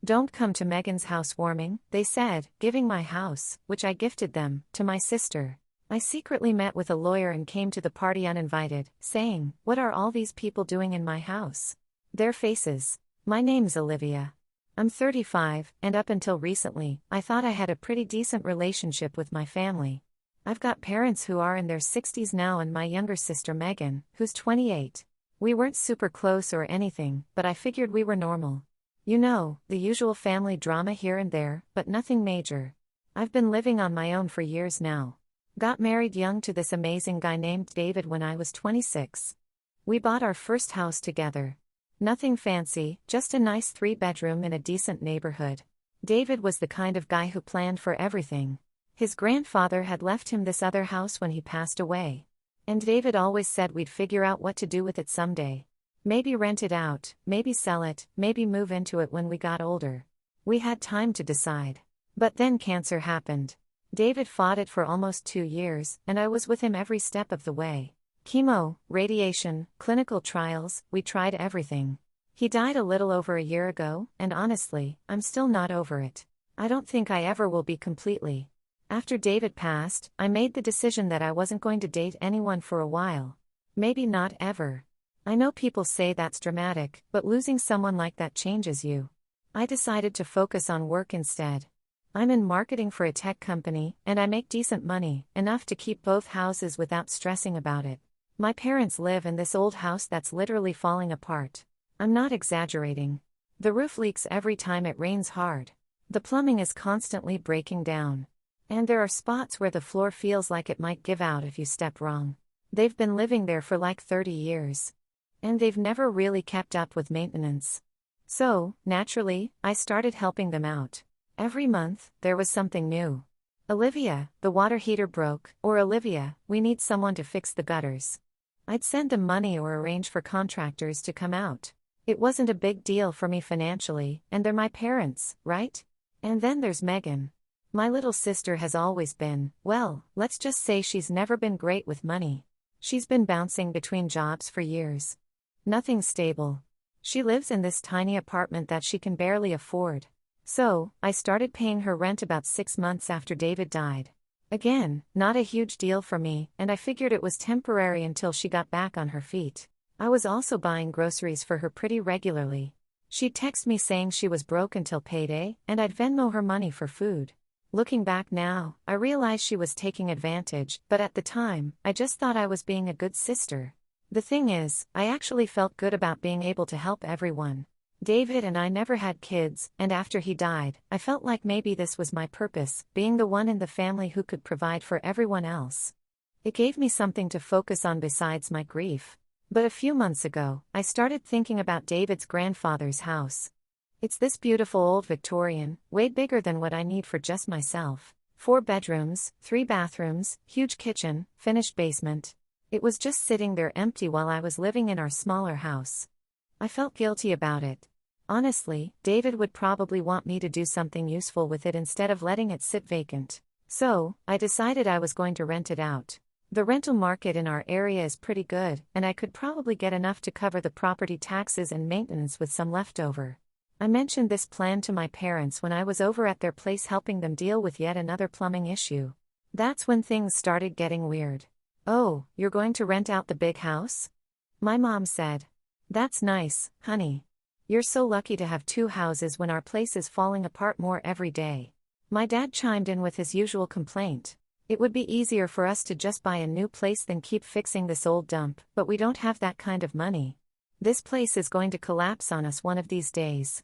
"Don't come to Megan's housewarming," they said, giving my house, which I gifted them, to my sister. I secretly met with a lawyer and came to the party uninvited, saying, "What are all these people doing in my house?" Their faces. My name's Olivia. I'm 35, and up until recently, I thought I had a pretty decent relationship with my family. I've got parents who are in their 60s now and my younger sister Megan, who's 28. We weren't super close or anything, but I figured we were normal. You know, the usual family drama here and there, but nothing major. I've been living on my own for years now. Got married young to this amazing guy named David when I was 26. We bought our first house together. Nothing fancy, just a nice 3-bedroom in a decent neighborhood. David was the kind of guy who planned for everything. His grandfather had left him this other house when he passed away. And David always said we'd figure out what to do with it someday. Maybe rent it out, maybe sell it, maybe move into it when we got older. We had time to decide. But then cancer happened. David fought it for almost 2 years, and I was with him every step of the way. Chemo, radiation, clinical trials, we tried everything. He died a little over a year ago, and honestly, I'm still not over it. I don't think I ever will be completely. After David passed, I made the decision that I wasn't going to date anyone for a while. Maybe not ever. I know people say that's dramatic, but losing someone like that changes you. I decided to focus on work instead. I'm in marketing for a tech company, and I make decent money, enough to keep both houses without stressing about it. My parents live in this old house that's literally falling apart. I'm not exaggerating. The roof leaks every time it rains hard. The plumbing is constantly breaking down. And there are spots where the floor feels like it might give out if you step wrong. They've been living there for like 30 years. And they've never really kept up with maintenance. So, naturally, I started helping them out. Every month, there was something new. "Olivia, the water heater broke," or "Olivia, we need someone to fix the gutters." I'd send them money or arrange for contractors to come out. It wasn't a big deal for me financially, and they're my parents, right? And then there's Megan. My little sister has always been, well, let's just say she's never been great with money. She's been bouncing between jobs for years. Nothing stable. She lives in this tiny apartment that she can barely afford. So, I started paying her rent about 6 months after David died. Again, not a huge deal for me, and I figured it was temporary until she got back on her feet. I was also buying groceries for her pretty regularly. She'd text me saying she was broke until payday, and I'd Venmo her money for food. Looking back now, I realize she was taking advantage, but at the time, I just thought I was being a good sister. The thing is, I actually felt good about being able to help everyone. David and I never had kids, and after he died, I felt like maybe this was my purpose, being the one in the family who could provide for everyone else. It gave me something to focus on besides my grief. But a few months ago, I started thinking about David's grandfather's house. It's this beautiful old Victorian, way bigger than what I need for just myself. 4 bedrooms, 3 bathrooms, huge kitchen, finished basement. It was just sitting there empty while I was living in our smaller house. I felt guilty about it. Honestly, David would probably want me to do something useful with it instead of letting it sit vacant. So, I decided I was going to rent it out. The rental market in our area is pretty good, and I could probably get enough to cover the property taxes and maintenance with some leftover. I mentioned this plan to my parents when I was over at their place helping them deal with yet another plumbing issue. That's when things started getting weird. "Oh, you're going to rent out the big house?" My mom said. "That's nice, honey. You're so lucky to have 2 houses when our place is falling apart more every day." My dad chimed in with his usual complaint. "It would be easier for us to just buy a new place than keep fixing this old dump, but we don't have that kind of money. This place is going to collapse on us one of these days."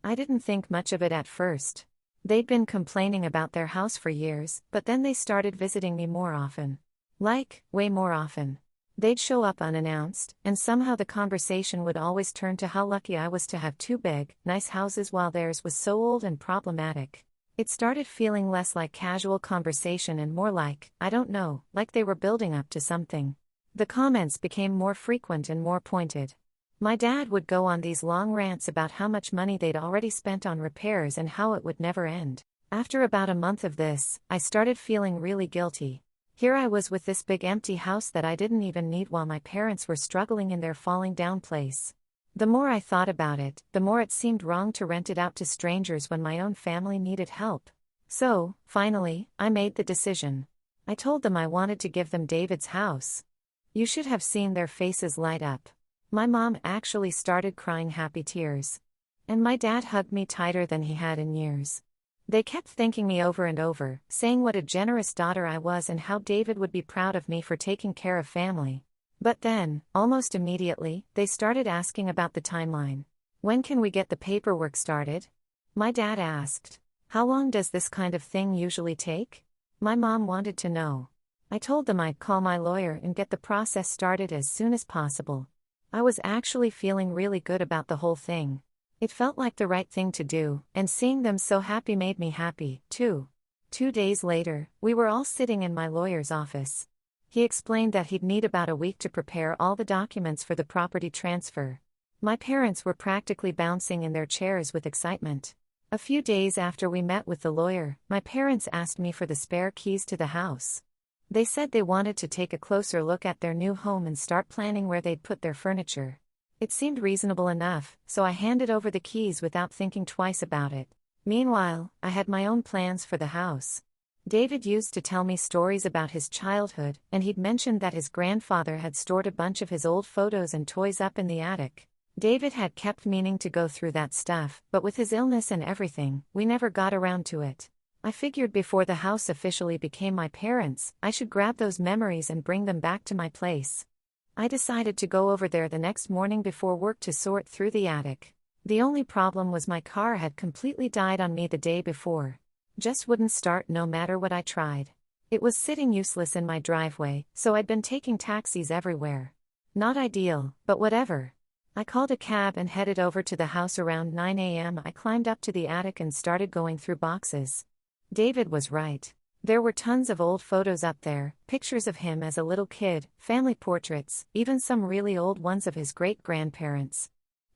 I didn't think much of it at first. They'd been complaining about their house for years, but then they started visiting me more often. Like, way more often. They'd show up unannounced, and somehow the conversation would always turn to how lucky I was to have 2 big, nice houses while theirs was so old and problematic. It started feeling less like casual conversation and more like, I don't know, like they were building up to something. The comments became more frequent and more pointed. My dad would go on these long rants about how much money they'd already spent on repairs and how it would never end. After about a month of this, I started feeling really guilty. Here I was with this big empty house that I didn't even need while my parents were struggling in their falling down place. The more I thought about it, the more it seemed wrong to rent it out to strangers when my own family needed help. So, finally, I made the decision. I told them I wanted to give them David's house. You should have seen their faces light up. My mom actually started crying happy tears. And my dad hugged me tighter than he had in years. They kept thanking me over and over, saying what a generous daughter I was and how David would be proud of me for taking care of family. But then, almost immediately, they started asking about the timeline. When can we get the paperwork started? My dad asked. How long does this kind of thing usually take? My mom wanted to know. I told them I'd call my lawyer and get the process started as soon as possible. I was actually feeling really good about the whole thing. It felt like the right thing to do, and seeing them so happy made me happy, too. 2 days later, we were all sitting in my lawyer's office. He explained that he'd need about a week to prepare all the documents for the property transfer. My parents were practically bouncing in their chairs with excitement. A few days after we met with the lawyer, my parents asked me for the spare keys to the house. They said they wanted to take a closer look at their new home and start planning where they'd put their furniture. It seemed reasonable enough, so I handed over the keys without thinking twice about it. Meanwhile, I had my own plans for the house. David used to tell me stories about his childhood, and he'd mentioned that his grandfather had stored a bunch of his old photos and toys up in the attic. David had kept meaning to go through that stuff, but with his illness and everything, we never got around to it. I figured before the house officially became my parents', I should grab those memories and bring them back to my place. I decided to go over there the next morning before work to sort through the attic. The only problem was my car had completely died on me the day before. Just wouldn't start no matter what I tried. It was sitting useless in my driveway, so I'd been taking taxis everywhere. Not ideal, but whatever. I called a cab and headed over to the house around 9 a.m. I climbed up to the attic and started going through boxes. David was right. There were tons of old photos up there, pictures of him as a little kid, family portraits, even some really old ones of his great-grandparents.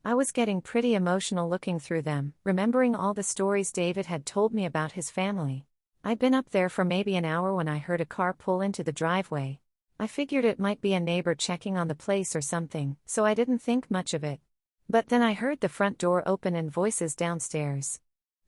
I was getting pretty emotional looking through them, remembering all the stories David had told me about his family. I'd been up there for maybe an hour when I heard a car pull into the driveway. I figured it might be a neighbor checking on the place or something, so I didn't think much of it. But then I heard the front door open and voices downstairs.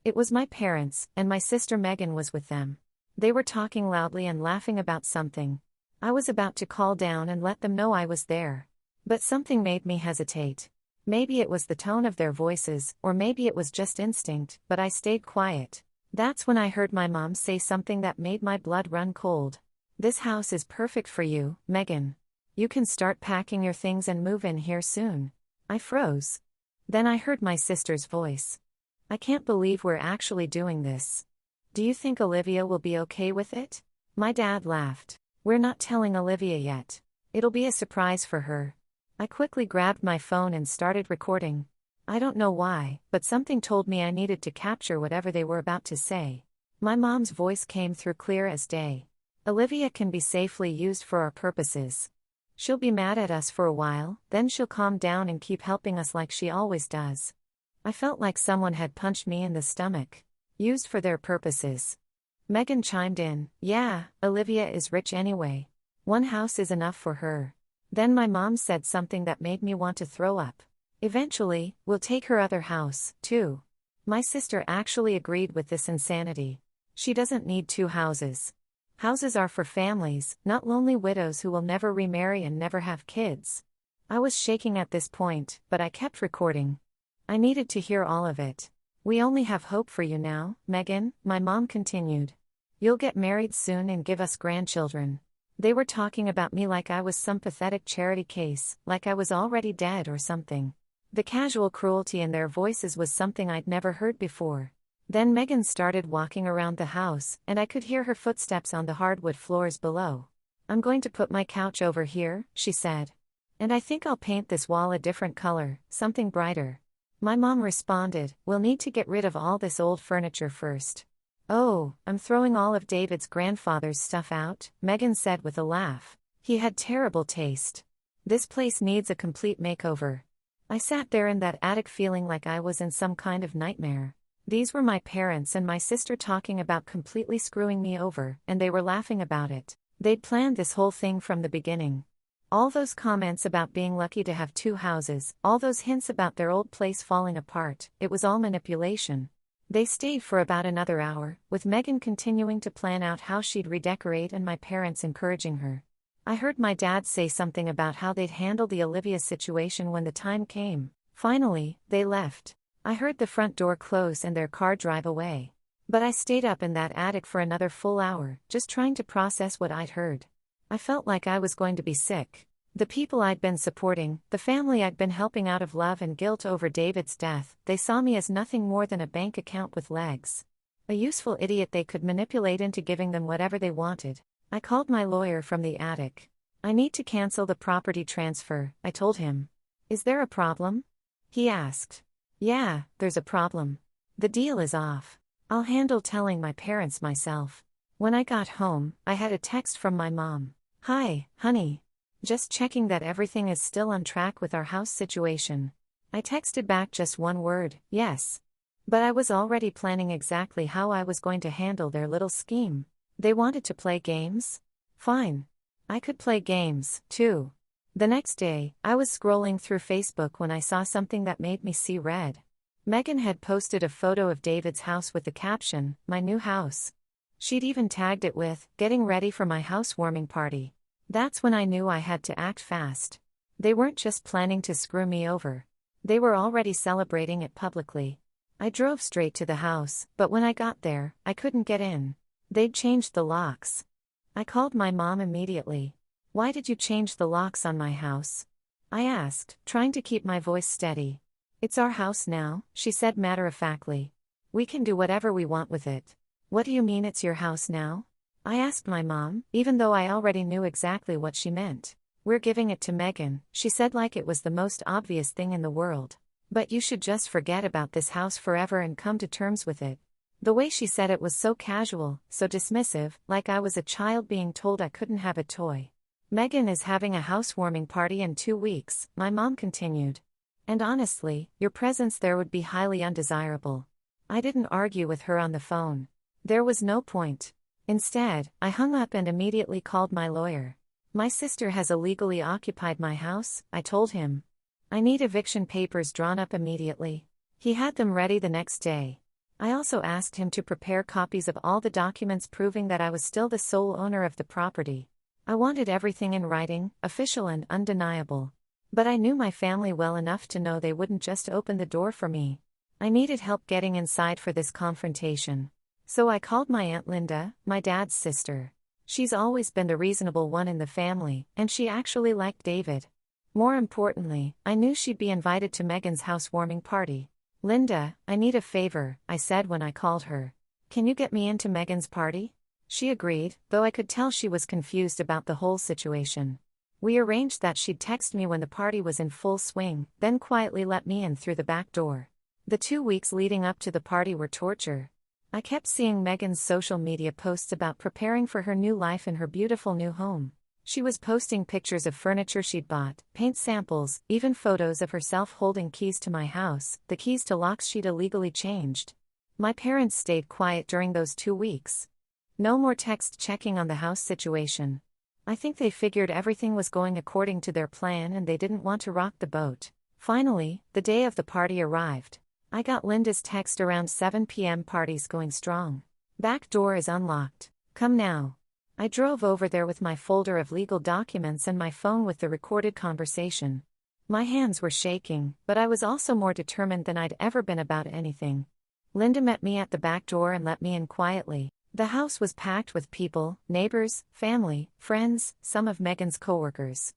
It was my parents, and my sister Megan was with them. They were talking loudly and laughing about something. I was about to call down and let them know I was there. But something made me hesitate. Maybe it was the tone of their voices, or maybe it was just instinct, but I stayed quiet. That's when I heard my mom say something that made my blood run cold. This house is perfect for you, Megan. You can start packing your things and move in here soon. I froze. Then I heard my sister's voice. I can't believe we're actually doing this. Do you think Olivia will be okay with it? My dad laughed. We're not telling Olivia yet. It'll be a surprise for her. I quickly grabbed my phone and started recording. I don't know why, but something told me I needed to capture whatever they were about to say. My mom's voice came through clear as day. Olivia can be safely used for our purposes. She'll be mad at us for a while, then she'll calm down and keep helping us like she always does. I felt like someone had punched me in the stomach. Used for their purposes. Megan chimed in, yeah, Olivia is rich anyway. One house is enough for her. Then my mom said something that made me want to throw up. Eventually, we'll take her other house, too. My sister actually agreed with this insanity. She doesn't need 2 houses. Houses are for families, not lonely widows who will never remarry and never have kids. I was shaking at this point, but I kept recording. I needed to hear all of it. We only have hope for you now, Megan, my mom continued. You'll get married soon and give us grandchildren. They were talking about me like I was some pathetic charity case, like I was already dead or something. The casual cruelty in their voices was something I'd never heard before. Then Megan started walking around the house, and I could hear her footsteps on the hardwood floors below. I'm going to put my couch over here, she said. And I think I'll paint this wall a different color, something brighter. My mom responded, we'll need to get rid of all this old furniture first. Oh, I'm throwing all of David's grandfather's stuff out, Megan said with a laugh. He had terrible taste. This place needs a complete makeover. I sat there in that attic feeling like I was in some kind of nightmare. These were my parents and my sister talking about completely screwing me over, and they were laughing about it. They'd planned this whole thing from the beginning. All those comments about being lucky to have two houses, all those hints about their old place falling apart, it was all manipulation. They stayed for about another hour, with Megan continuing to plan out how she'd redecorate and my parents encouraging her. I heard my dad say something about how they'd handle the Olivia situation when the time came. Finally, they left. I heard the front door close and their car drive away. But I stayed up in that attic for another full hour, just trying to process what I'd heard. I felt like I was going to be sick. The people I'd been supporting, the family I'd been helping out of love and guilt over David's death, they saw me as nothing more than a bank account with legs. A useful idiot they could manipulate into giving them whatever they wanted. I called my lawyer from the attic. I need to cancel the property transfer, I told him. Is there a problem? He asked. Yeah, there's a problem. The deal is off. I'll handle telling my parents myself. When I got home, I had a text from my mom. Hi, honey. Just checking that everything is still on track with our house situation. I texted back just one word, yes. But I was already planning exactly how I was going to handle their little scheme. They wanted to play games? Fine. I could play games, too. The next day, I was scrolling through Facebook when I saw something that made me see red. Megan had posted a photo of David's house with the caption, "My new house." She'd even tagged it with, "Getting ready for my housewarming party." That's when I knew I had to act fast. They weren't just planning to screw me over. They were already celebrating it publicly. I drove straight to the house, but when I got there, I couldn't get in. They'd changed the locks. I called my mom immediately. Why did you change the locks on my house? I asked, trying to keep my voice steady. It's our house now, she said matter-of-factly. We can do whatever we want with it. What do you mean it's your house now? I asked my mom, even though I already knew exactly what she meant. We're giving it to Megan, she said like it was the most obvious thing in the world. But you should just forget about this house forever and come to terms with it. The way she said it was so casual, so dismissive, like I was a child being told I couldn't have a toy. Megan is having a housewarming party in 2 weeks, my mom continued. And honestly, your presence there would be highly undesirable. I didn't argue with her on the phone. There was no point. Instead, I hung up and immediately called my lawyer. My sister has illegally occupied my house, I told him. I need eviction papers drawn up immediately. He had them ready the next day. I also asked him to prepare copies of all the documents proving that I was still the sole owner of the property. I wanted everything in writing, official and undeniable. But I knew my family well enough to know they wouldn't just open the door for me. I needed help getting inside for this confrontation. So I called my Aunt Linda, my dad's sister. She's always been the reasonable one in the family, and she actually liked David. More importantly, I knew she'd be invited to Megan's housewarming party. Linda, I need a favor, I said when I called her. Can you get me into Megan's party? She agreed, though I could tell she was confused about the whole situation. We arranged that she'd text me when the party was in full swing, then quietly let me in through the back door. The 2 weeks leading up to the party were torture. I kept seeing Megan's social media posts about preparing for her new life in her beautiful new home. She was posting pictures of furniture she'd bought, paint samples, even photos of herself holding keys to my house, the keys to locks she'd illegally changed. My parents stayed quiet during those 2 weeks. No more text checking on the house situation. I think they figured everything was going according to their plan and they didn't want to rock the boat. Finally, the day of the party arrived. I got Linda's text around 7 p.m. Party's going strong. Back door is unlocked. Come now. I drove over there with my folder of legal documents and my phone with the recorded conversation. My hands were shaking, but I was also more determined than I'd ever been about anything. Linda met me at the back door and let me in quietly. The house was packed with people, neighbors, family, friends, some of Megan's coworkers.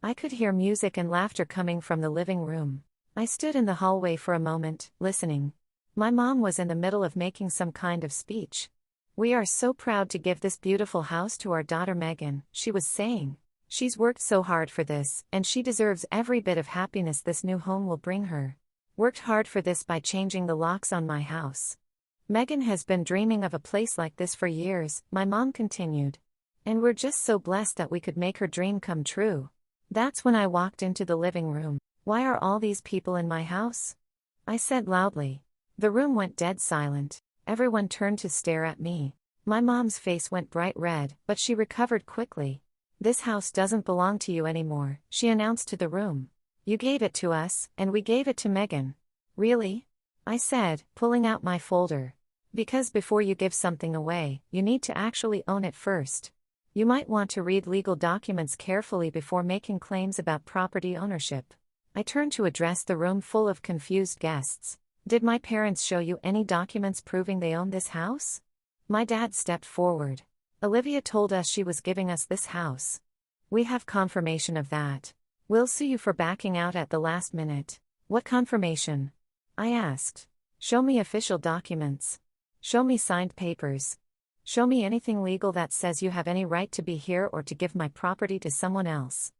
I could hear music and laughter coming from the living room. I stood in the hallway for a moment, listening. My mom was in the middle of making some kind of speech. We are so proud to give this beautiful house to our daughter Megan, she was saying. She's worked so hard for this, and she deserves every bit of happiness this new home will bring her. Worked hard for this by changing the locks on my house. Megan has been dreaming of a place like this for years, my mom continued. And we're just so blessed that we could make her dream come true. That's when I walked into the living room. Why are all these people in my house? I said loudly. The room went dead silent. Everyone turned to stare at me. My mom's face went bright red, but she recovered quickly. "This house doesn't belong to you anymore," she announced to the room. "You gave it to us, and we gave it to Megan." "Really?" I said, pulling out my folder. "Because before you give something away, you need to actually own it first. You might want to read legal documents carefully before making claims about property ownership." I turned to address the room full of confused guests. "Did my parents show you any documents proving they own this house?" My dad stepped forward. "Olivia told us she was giving us this house. We have confirmation of that. We'll sue you for backing out at the last minute." "What confirmation?" I asked. "Show me official documents. Show me signed papers. Show me anything legal that says you have any right to be here or to give my property to someone else."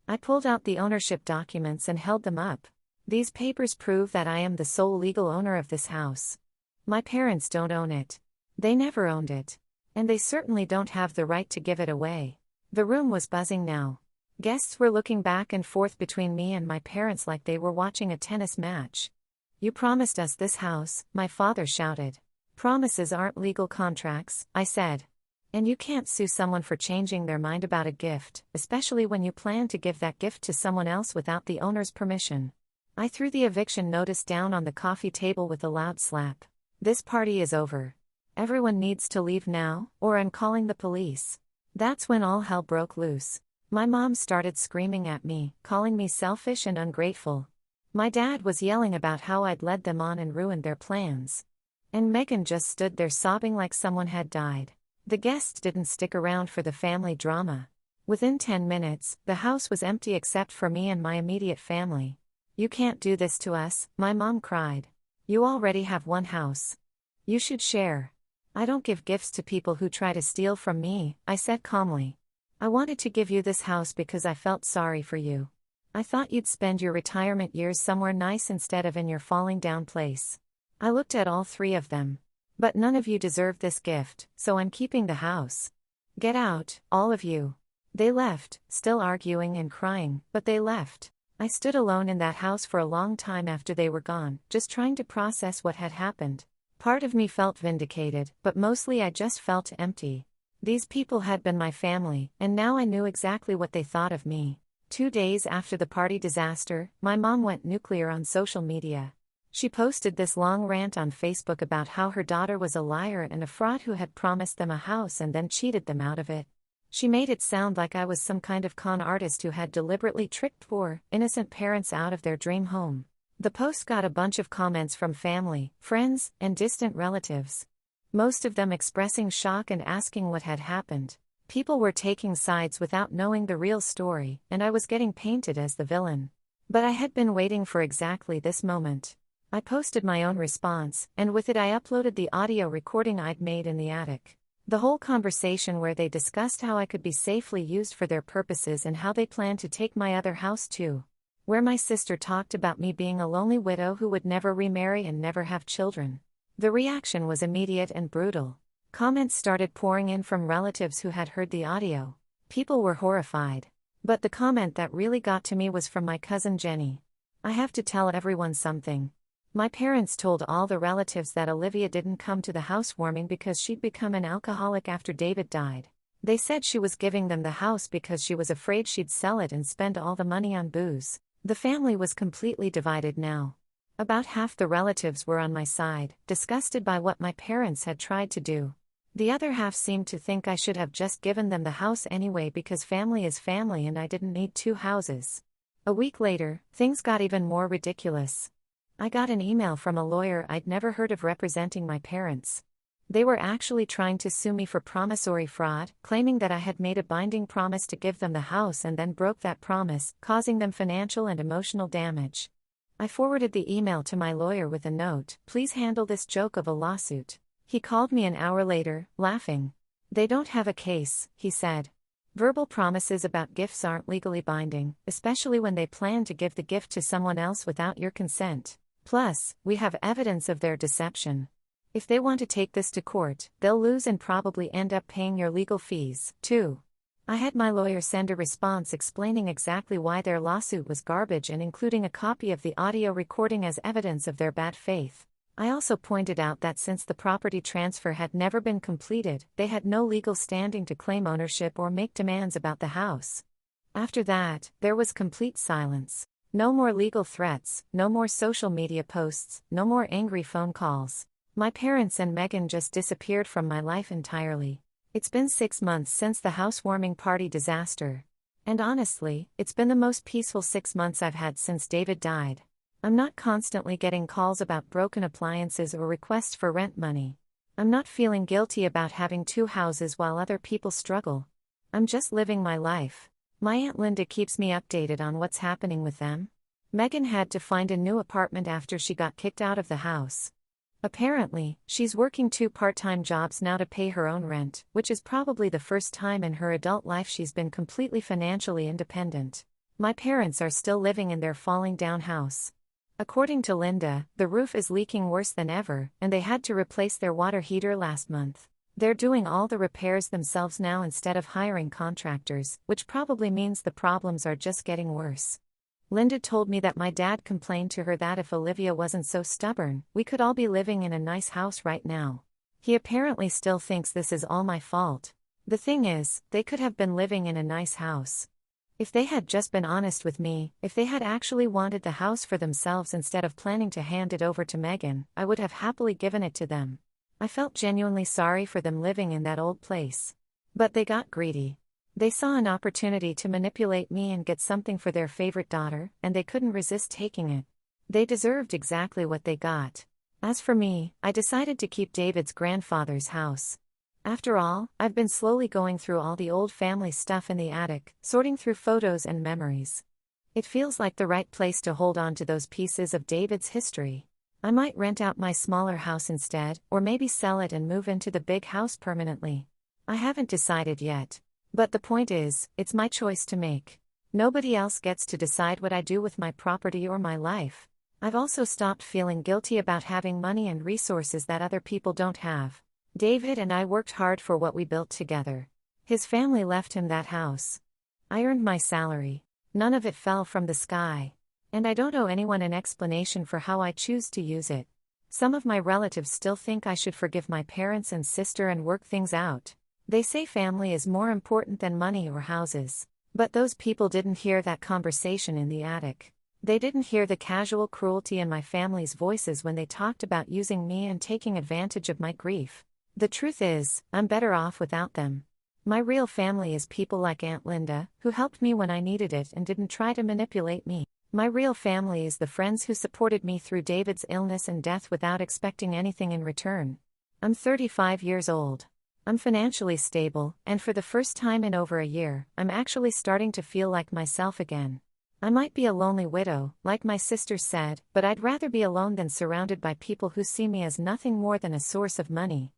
I pulled out the ownership documents and held them up. "These papers prove that I am the sole legal owner of this house. My parents don't own it. They never owned it. And they certainly don't have the right to give it away." The room was buzzing now. Guests were looking back and forth between me and my parents like they were watching a tennis match. "You promised us this house," my father shouted. "Promises aren't legal contracts," I said. "And you can't sue someone for changing their mind about a gift, especially when you plan to give that gift to someone else without the owner's permission." I threw the eviction notice down on the coffee table with a loud slap. "This party is over. Everyone needs to leave now, or I'm calling the police." That's when all hell broke loose. My mom started screaming at me, calling me selfish and ungrateful. My dad was yelling about how I'd led them on and ruined their plans. And Megan just stood there sobbing like someone had died. The guests didn't stick around for the family drama. Within 10 minutes, the house was empty except for me and my immediate family. "You can't do this to us," my mom cried. "You already have one house. You should share." "I don't give gifts to people who try to steal from me," I said calmly. "I wanted to give you this house because I felt sorry for you. I thought you'd spend your retirement years somewhere nice instead of in your falling down place." I looked at all three of them. "But none of you deserve this gift, so I'm keeping the house. Get out, all of you." They left, still arguing and crying, but they left. I stood alone in that house for a long time after they were gone, just trying to process what had happened. Part of me felt vindicated, but mostly I just felt empty. These people had been my family, and now I knew exactly what they thought of me. 2 days after the party disaster, my mom went nuclear on social media. She posted this long rant on Facebook about how her daughter was a liar and a fraud who had promised them a house and then cheated them out of it. She made it sound like I was some kind of con artist who had deliberately tricked poor, innocent parents out of their dream home. The post got a bunch of comments from family, friends, and distant relatives. Most of them expressing shock and asking what had happened. People were taking sides without knowing the real story, and I was getting painted as the villain. But I had been waiting for exactly this moment. I posted my own response, and with it I uploaded the audio recording I'd made in the attic. The whole conversation where they discussed how I could be safely used for their purposes and how they planned to take my other house too. Where my sister talked about me being a lonely widow who would never remarry and never have children. The reaction was immediate and brutal. Comments started pouring in from relatives who had heard the audio. People were horrified. But the comment that really got to me was from my cousin Jenny. "I have to tell everyone something. My parents told all the relatives that Olivia didn't come to the housewarming because she'd become an alcoholic after David died. They said she was giving them the house because she was afraid she'd sell it and spend all the money on booze." The family was completely divided now. About half the relatives were on my side, disgusted by what my parents had tried to do. The other half seemed to think I should have just given them the house anyway because family is family and I didn't need 2 houses. A week later, things got even more ridiculous. I got an email from a lawyer I'd never heard of representing my parents. They were actually trying to sue me for promissory fraud, claiming that I had made a binding promise to give them the house and then broke that promise, causing them financial and emotional damage. I forwarded the email to my lawyer with a note, "Please handle this joke of a lawsuit." He called me an hour later, laughing. "They don't have a case," he said. "Verbal promises about gifts aren't legally binding, especially when they plan to give the gift to someone else without your consent. Plus, we have evidence of their deception. If they want to take this to court, they'll lose and probably end up paying your legal fees, too." I had my lawyer send a response explaining exactly why their lawsuit was garbage and including a copy of the audio recording as evidence of their bad faith. I also pointed out that since the property transfer had never been completed, they had no legal standing to claim ownership or make demands about the house. After that, there was complete silence. No more legal threats, no more social media posts, no more angry phone calls. My parents and Megan just disappeared from my life entirely. It's been 6 months since the housewarming party disaster. And honestly, it's been the most peaceful 6 months I've had since David died. I'm not constantly getting calls about broken appliances or requests for rent money. I'm not feeling guilty about having 2 houses while other people struggle. I'm just living my life. My Aunt Linda keeps me updated on what's happening with them. Megan had to find a new apartment after she got kicked out of the house. Apparently, she's working 2 part-time jobs now to pay her own rent, which is probably the first time in her adult life she's been completely financially independent. My parents are still living in their falling-down house. According to Linda, the roof is leaking worse than ever, and they had to replace their water heater last month. They're doing all the repairs themselves now instead of hiring contractors, which probably means the problems are just getting worse. Linda told me that my dad complained to her that if Olivia wasn't so stubborn, we could all be living in a nice house right now. He apparently still thinks this is all my fault. The thing is, they could have been living in a nice house. If they had just been honest with me, if they had actually wanted the house for themselves instead of planning to hand it over to Megan, I would have happily given it to them. I felt genuinely sorry for them living in that old place. But they got greedy. They saw an opportunity to manipulate me and get something for their favorite daughter, and they couldn't resist taking it. They deserved exactly what they got. As for me, I decided to keep David's grandfather's house. After all, I've been slowly going through all the old family stuff in the attic, sorting through photos and memories. It feels like the right place to hold on to those pieces of David's history. I might rent out my smaller house instead, or maybe sell it and move into the big house permanently. I haven't decided yet. But the point is, it's my choice to make. Nobody else gets to decide what I do with my property or my life. I've also stopped feeling guilty about having money and resources that other people don't have. David and I worked hard for what we built together. His family left him that house. I earned my salary. None of it fell from the sky. And I don't owe anyone an explanation for how I choose to use it. Some of my relatives still think I should forgive my parents and sister and work things out. They say family is more important than money or houses. But those people didn't hear that conversation in the attic. They didn't hear the casual cruelty in my family's voices when they talked about using me and taking advantage of my grief. The truth is, I'm better off without them. My real family is people like Aunt Linda, who helped me when I needed it and didn't try to manipulate me. My real family is the friends who supported me through David's illness and death without expecting anything in return. I'm 35 years old. I'm financially stable, and for the first time in over a year, I'm actually starting to feel like myself again. I might be a lonely widow, like my sister said, but I'd rather be alone than surrounded by people who see me as nothing more than a source of money.